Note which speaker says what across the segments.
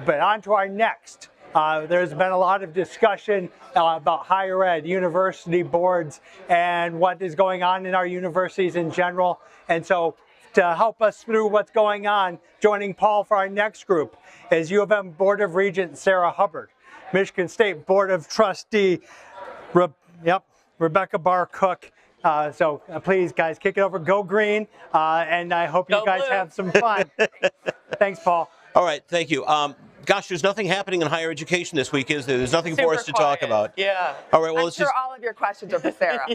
Speaker 1: But on to our next. There's been a lot of discussion about higher ed, university boards, and what is going on in our universities in general. And so to help us through what's going on, joining Paul for our next group is U of M Board of Regents Sarah Hubbard, Michigan State Board of Trustee Rebecca Bahar-Cook. So please, guys, kick it over. Go green, and I hope you guys have some fun. Thanks, Paul.
Speaker 2: All right, thank you. Gosh, there's nothing happening in higher education this week, is there? There's nothing for us to talk about.
Speaker 3: Yeah.
Speaker 2: All right. Well,
Speaker 4: I'm sure all of your questions are for Sarah.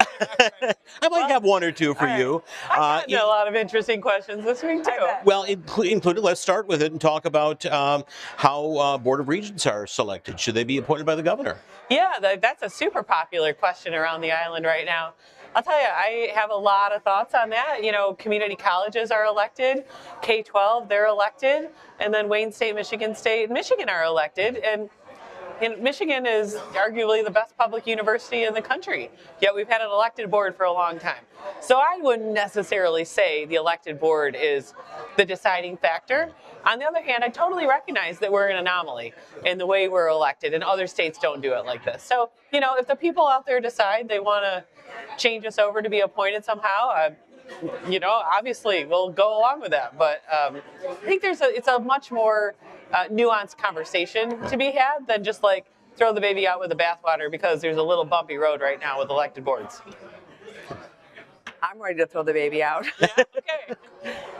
Speaker 2: I might have one or two for you.
Speaker 3: I've gotten a lot of interesting questions this week too.
Speaker 2: Well, included. Let's start with it and talk about how Board of Regents are selected. Should they be appointed by the governor?
Speaker 3: Yeah, that's a super popular question around the island right now. I'll tell you, I have a lot of thoughts on that. You know, community colleges are elected, K-12, they're elected, and then Wayne State, Michigan State, and Michigan are elected. And Michigan is arguably the best public university in the country, yet we've had an elected board for a long time. So I wouldn't necessarily say the elected board is the deciding factor. On the other hand, I totally recognize that we're an anomaly in the way we're elected, and other states don't do it like this. So, you know, if the people out there decide they want to change us over to be appointed somehow, you know, obviously we'll go along with that. But I think it's a much more nuanced conversation to be had than just like throw the baby out with the bathwater because there's a little bumpy road right now with elected boards.
Speaker 4: I'm ready to throw the baby out.
Speaker 3: Yeah, okay.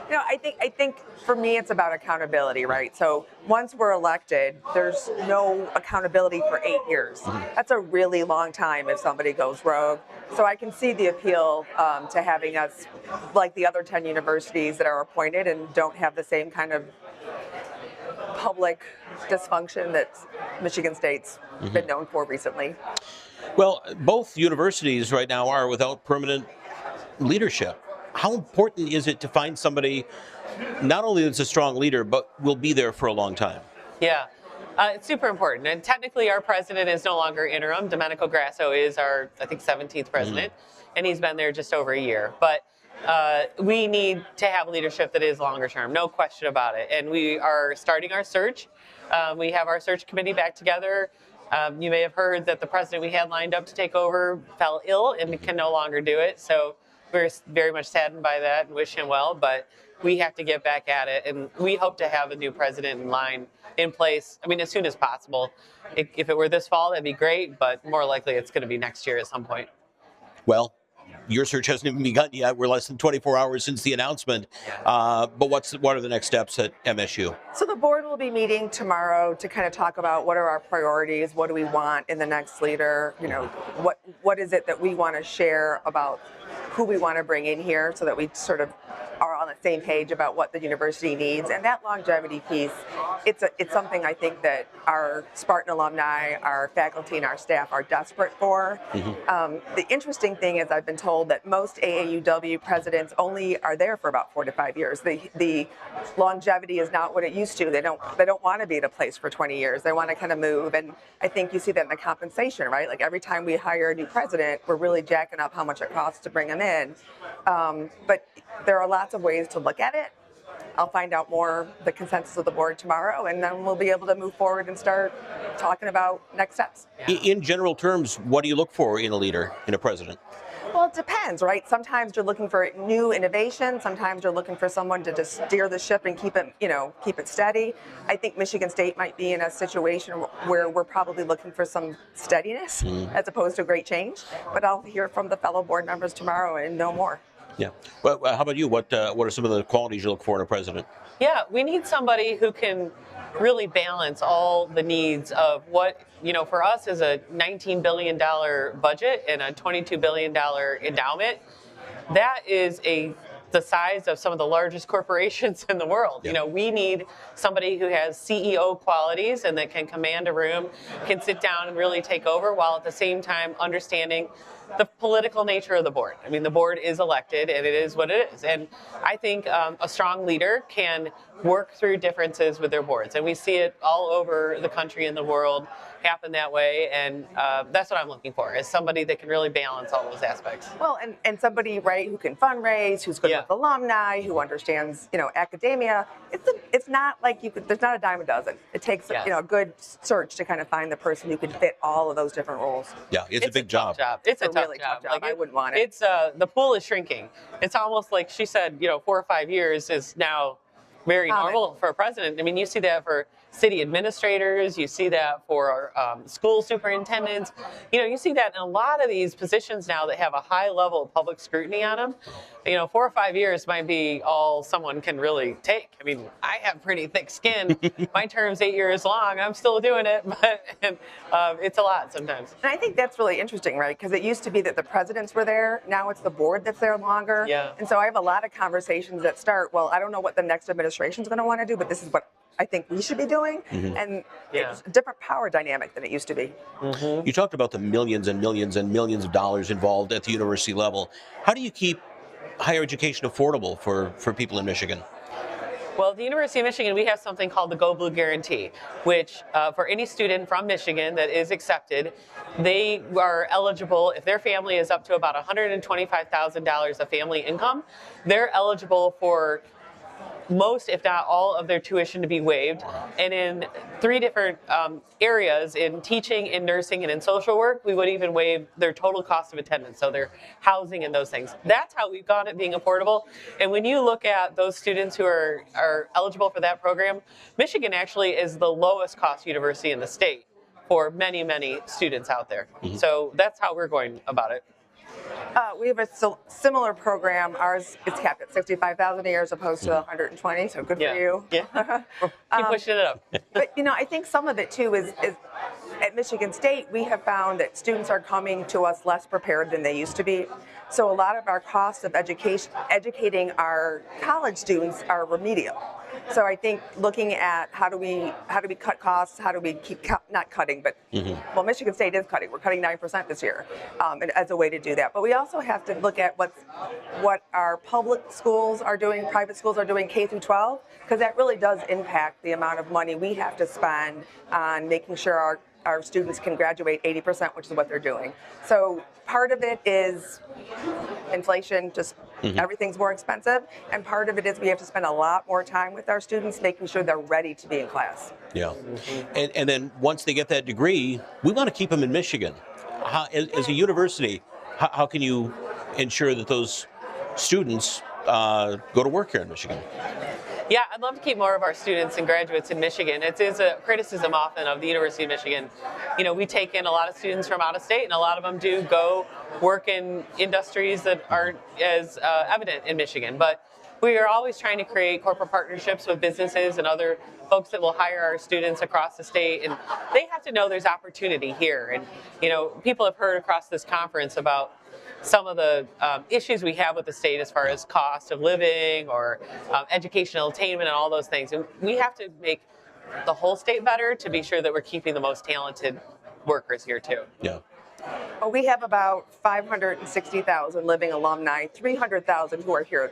Speaker 4: You know, I think for me it's about accountability, right? So once we're elected, there's no accountability for 8 years. That's a really long time if somebody goes rogue. So I can see the appeal to having us, like the other 10 universities that are appointed and don't have the same kind of public dysfunction that Michigan State's been known for recently.
Speaker 2: Well, both universities right now are without permanent leadership. How important is it to find somebody not only that's a strong leader, but will be there for a long time?
Speaker 3: Yeah, it's super important. And technically our president is no longer interim. Domenico Grasso is our, I think, 17th president, and he's been there just over a year. But we need to have leadership that is longer term, no question about it. And we are starting our search. We have our search committee back together. You may have heard that the president we had lined up to take over fell ill and can no longer do it. So we're very much saddened by that and wish him well, but we have to get back at it. And we hope to have a new president in place, I mean, as soon as possible. If it were this fall, that'd be great, but more likely it's going to be next year at some point.
Speaker 2: Well, your search hasn't even begun yet. We're less than 24 hours since the announcement. But what are the next steps at MSU?
Speaker 4: So the board will be meeting tomorrow to kind of talk about what are our priorities, what do we want in the next leader, you know, what is it that we want to share about who we want to bring in here so that we sort of are on the same page about what the university needs. And that longevity piece, it's something I think that our Spartan alumni, our faculty, and our staff are desperate for. The interesting thing is I've been told that most AAUW presidents only are there for about 4 to 5 years. The longevity is not what it used to. They don't want to be at a place for 20 years. They want to kind of move. And I think you see that in the compensation, right? Like every time we hire a new president, we're really jacking up how much it costs to bring them in. But there are lots of ways to look at it. I'll find out more, the consensus of the board tomorrow, and then we'll be able to move forward and start talking about next steps.
Speaker 2: In general terms, what do you look for in a leader, in a president?
Speaker 4: Well, it depends, right? Sometimes you're looking for new innovation. Sometimes you're looking for someone to just steer the ship and keep it steady. I think Michigan State might be in a situation where we're probably looking for some steadiness as opposed to great change. But I'll hear from the fellow board members tomorrow and know more.
Speaker 2: Yeah. Well, how about you? What are some of the qualities you look for in a president?
Speaker 3: Yeah, we need somebody who can really balance all the needs of what, you know, for us is a $19 billion budget and a $22 billion endowment. That is the size of some of the largest corporations in the world. You know, we need somebody who has CEO qualities and that can command a room, can sit down and really take over while at the same time understanding the political nature of the board. I mean, the board is elected and it is what it is. And I think a strong leader can work through differences with their boards. And we see it all over the country and the world happen that way. And that's what I'm looking for, is somebody that can really balance all those aspects.
Speaker 4: Well, and somebody, right, who can fundraise, who's good
Speaker 3: Yeah.
Speaker 4: with alumni, who understands, academia. It's not like there's not a dime a dozen. It takes,
Speaker 3: Yes.
Speaker 4: a good search to kind of find the person who can fit all of those different roles.
Speaker 2: Yeah, it's a big
Speaker 3: tough
Speaker 2: job.
Speaker 3: It's a
Speaker 4: really tough job. I wouldn't want it.
Speaker 3: It's the pool is shrinking. It's almost like she said, 4 or 5 years is now very normal for a president. I mean, you see that for city administrators, you see that for school superintendents. You see that in a lot of these positions now that have a high level of public scrutiny on them. 4 or 5 years might be all someone can really take. I mean, I have pretty thick skin. My term's 8 years long. I'm still doing it, but it's a lot sometimes.
Speaker 4: And I think that's really interesting, right? Because it used to be that the presidents were there. Now it's the board that's there longer.
Speaker 3: Yeah.
Speaker 4: And so I have a lot of conversations that start, well, I don't know what the next administration is going to want to do, but this is what I think we should be doing. And it's a different power dynamic than it used to be.
Speaker 2: You talked about the millions and millions and millions of dollars involved at the university level. How do you keep higher education affordable for people in Michigan?
Speaker 3: Well, at the University of Michigan, we have something called the Go Blue Guarantee, which for any student from Michigan that is accepted, they are eligible, if their family is up to about $125,000 of family income, they're eligible for most, if not all, of their tuition to be waived. And in 3 different areas, in teaching, in nursing, and in social work, we would even waive their total cost of attendance, so their housing and those things. That's how we've gone at being affordable. And when you look at those students who are eligible for that program, Michigan actually is the lowest cost university in the state for many, many students out there. So that's how we're going about it.
Speaker 4: We have a similar program. Ours is capped at $65,000 a year as opposed to 120. So good for you.
Speaker 3: Yeah. Keep pushing it up.
Speaker 4: But I think some of it too is at Michigan State, we have found that students are coming to us less prepared than they used to be. So a lot of our costs of educating our college students are remedial. So I think looking at how do we cut costs, how do we keep not cutting, but well, Michigan State is cutting. We're cutting 9% this year as a way to do that. But we also have to look at what our public schools are doing, private schools are doing K through 12, because that really does impact the amount of money we have to spend on making sure our students can graduate 80%, which is what they're doing. So part of it is inflation, just everything's more expensive. And part of it is we have to spend a lot more time with our students, making sure they're ready to be in class.
Speaker 2: Yeah. And then once they get that degree, we want to keep them in Michigan. As a university, how can you ensure that those students go to work here in Michigan?
Speaker 3: Yeah, I'd love to keep more of our students and graduates in Michigan. It is a criticism often of the University of Michigan. We take in a lot of students from out of state, and a lot of them do go work in industries that aren't as evident in Michigan. But we are always trying to create corporate partnerships with businesses and other folks that will hire our students across the state, and they have to know there's opportunity here. And people have heard across this conference about some of the issues we have with the state as far as cost of living or educational attainment and all those things. And we have to make the whole state better to be sure that we're keeping the most talented workers here too.
Speaker 2: Yeah.
Speaker 4: Well, we have about 560,000 living alumni, 300,000 who are here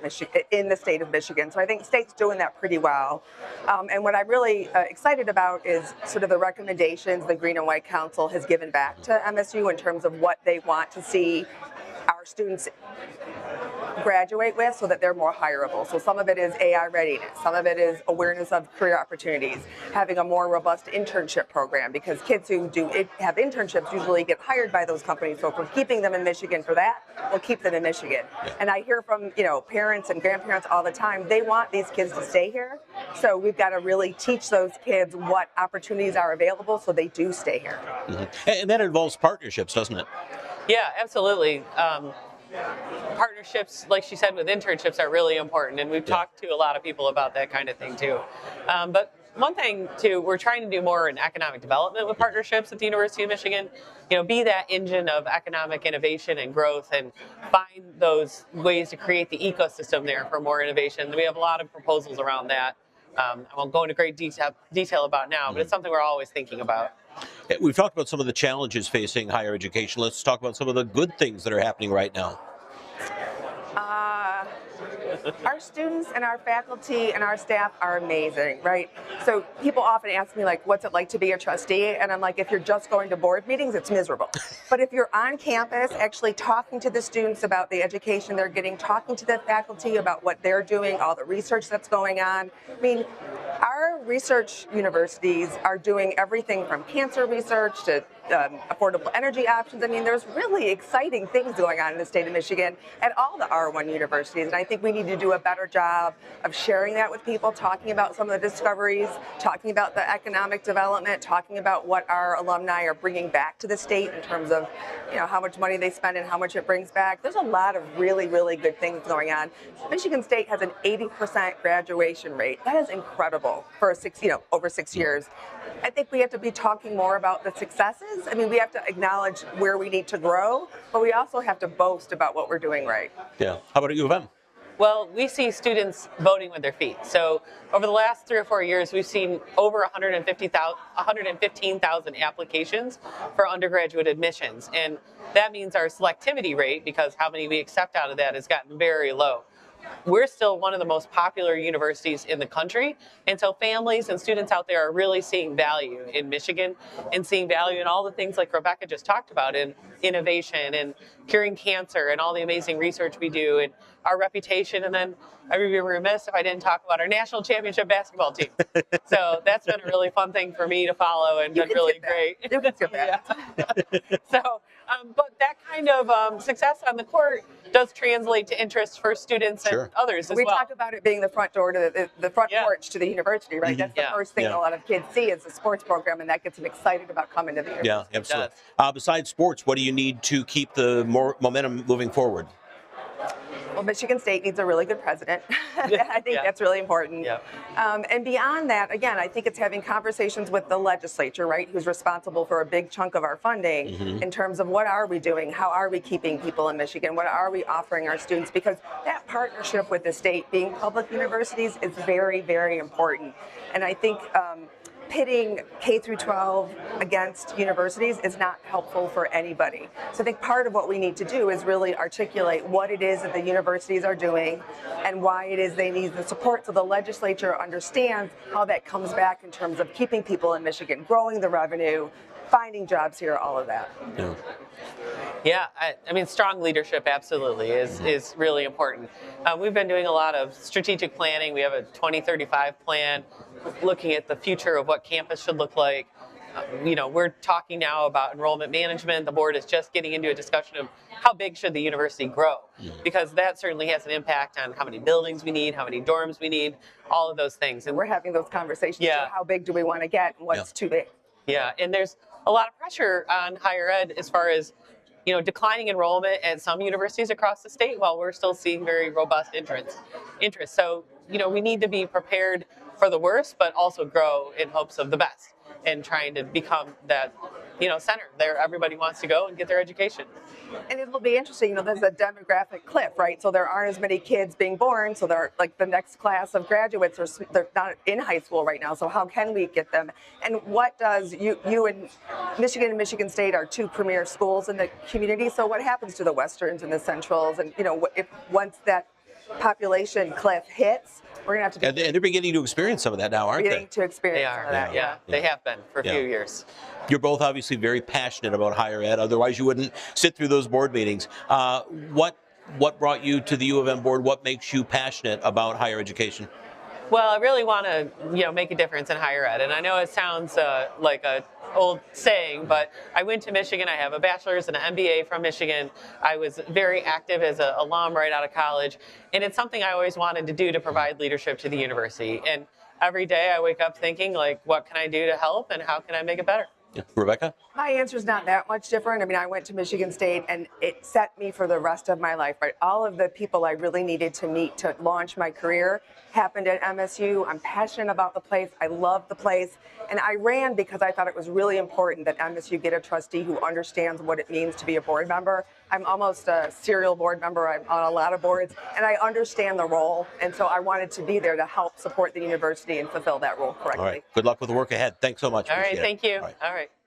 Speaker 4: in the state of Michigan. So I think the state's doing that pretty well. And what I'm really excited about is sort of the recommendations the Green and White Council has given back to MSU in terms of what they want to see our students graduate with so that they're more hireable. So some of it is AI readiness, some of it is awareness of career opportunities, having a more robust internship program, because kids who have internships usually get hired by those companies. So if we're keeping them in Michigan for that, we'll keep them in Michigan. And I hear from parents and grandparents all the time, they want these kids to stay here. So we've got to really teach those kids what opportunities are available so they do stay here.
Speaker 2: And that involves partnerships, doesn't it?
Speaker 3: Yeah, absolutely. Partnerships, like she said, with internships are really important, and we've talked to a lot of people about that kind of thing too. But one thing too, we're trying to do more in economic development with partnerships at the University of Michigan. Be that engine of economic innovation and growth, and find those ways to create the ecosystem there for more innovation. We have a lot of proposals around that. I won't go into great detail about now, but it's something we're always thinking about.
Speaker 2: We've talked about some of the challenges facing higher education. Let's talk about some of the good things that are happening right now.
Speaker 4: Our students and our faculty and our staff are amazing, right? So people often ask me, like, what's it like to be a trustee? And I'm like, if you're just going to board meetings, it's miserable. But if you're on campus, actually talking to the students about the education they're getting, talking to the faculty about what they're doing, all the research that's going on. I mean, our research universities are doing everything from cancer research to affordable energy options. I mean, there's really exciting things going on in the state of Michigan at all the R1 universities. And I think we need to do a better job of sharing that with people, talking about some of the discoveries, talking about the economic development, talking about what our alumni are bringing back to the state in terms of, you know, how much money they spend and how much it brings back. There's a lot of really, really good things going on. Michigan State has an 80% graduation rate. That is incredible for over 6 years. I think we have to be talking more about the successes. I mean, we have to acknowledge where we need to grow, but we also have to boast about what we're doing right.
Speaker 2: Yeah. How about at U of M?
Speaker 3: Well, we see students voting with their feet. So over the last 3 or 4 years, we've seen over 115,000 applications for undergraduate admissions. And that means our selectivity rate, because how many we accept out of that, has gotten very low. We're still one of the most popular universities in the country, and so families and students out there are really seeing value in Michigan and seeing value in all the things like Rebecca just talked about, in innovation and curing cancer and all the amazing research we do and our reputation. And then I would be remiss if I didn't talk about our national championship basketball team. So that's been a really fun thing for me to follow and been really great.
Speaker 4: You can skip that.
Speaker 3: So, but that kind of success on the court does translate to interest for students and others as
Speaker 4: we
Speaker 3: well.
Speaker 4: talk about it being the front door to the front porch to the university, right? That's the first thing a lot of kids see is the sports program, and that gets them excited about coming to the university.
Speaker 2: Yeah, absolutely. Besides sports, what do you need to keep the momentum moving forward?
Speaker 4: Well, Michigan State needs a really good president. I think that's really important. And beyond that, again, I think it's having conversations with the legislature, right, who's responsible for a big chunk of our funding in terms of what are we doing? How are we keeping people in Michigan? What are we offering our students? Because that partnership with the state, being public universities, is very, very important. And I think pitting K through 12 against universities is not helpful for anybody. So I think part of what we need to do is really articulate what it is that the universities are doing and why it is they need the support, so the legislature understands how that comes back in terms of keeping people in Michigan, growing the revenue, finding jobs here, all of that.
Speaker 3: Yeah, I mean, strong leadership absolutely is really important. We've been doing a lot of strategic planning. We have a 2035 plan, looking at the future of what campus should look like. We're talking now about enrollment management. The board is just getting into a discussion of how big should the university grow, because that certainly has an impact on how many buildings we need, how many dorms we need, all of those things. And
Speaker 4: we're having those conversations. So how big do we want to get and what's too big? Yeah,
Speaker 3: and there's a lot of pressure on higher ed as far as declining enrollment at some universities across the state, while we're still seeing very robust interest. So, we need to be prepared for the worst, but also grow in hopes of the best and trying to become that, center there everybody wants to go and get their education.
Speaker 4: And it'll be interesting, there's a demographic cliff, right? So there aren't as many kids being born, so they're like the next class of graduates they're not in high school right now. So how can we get them? And what does you and Michigan State are two premier schools in the community. So what happens to the Westerns and the Centrals? And if once that population cliff hits, we're gonna have to.
Speaker 2: And they're beginning to experience some of that now, aren't they?
Speaker 4: Beginning to experience some of that.
Speaker 3: Yeah, they have been for a few years.
Speaker 2: You're both obviously very passionate about higher ed. Otherwise, you wouldn't sit through those board meetings. What brought you to the U of M board? What makes you passionate about higher education?
Speaker 3: Well, I really want to, make a difference in higher ed. And I know it sounds like a old saying, but I went to Michigan. I have a bachelor's and an MBA from Michigan. I was very active as an alum right out of college. And it's something I always wanted to do, to provide leadership to the university. And every day I wake up thinking, what can I do to help and how can I make it better?
Speaker 2: Yeah. Rebecca?
Speaker 4: My answer is not that much different. I mean, I went to Michigan State and it set me for the rest of my life, right? All of the people I really needed to meet to launch my career happened at MSU. I'm passionate about the place. I love the place. And I ran because I thought it was really important that MSU get a trustee who understands what it means to be a board member. I'm almost a serial board member. I'm on a lot of boards, and I understand the role. And so I wanted to be there to help support the university and fulfill that role correctly.
Speaker 2: All right. Good luck with the work ahead. Thanks so much.
Speaker 3: All right. Thank you.
Speaker 2: All right.
Speaker 3: All right.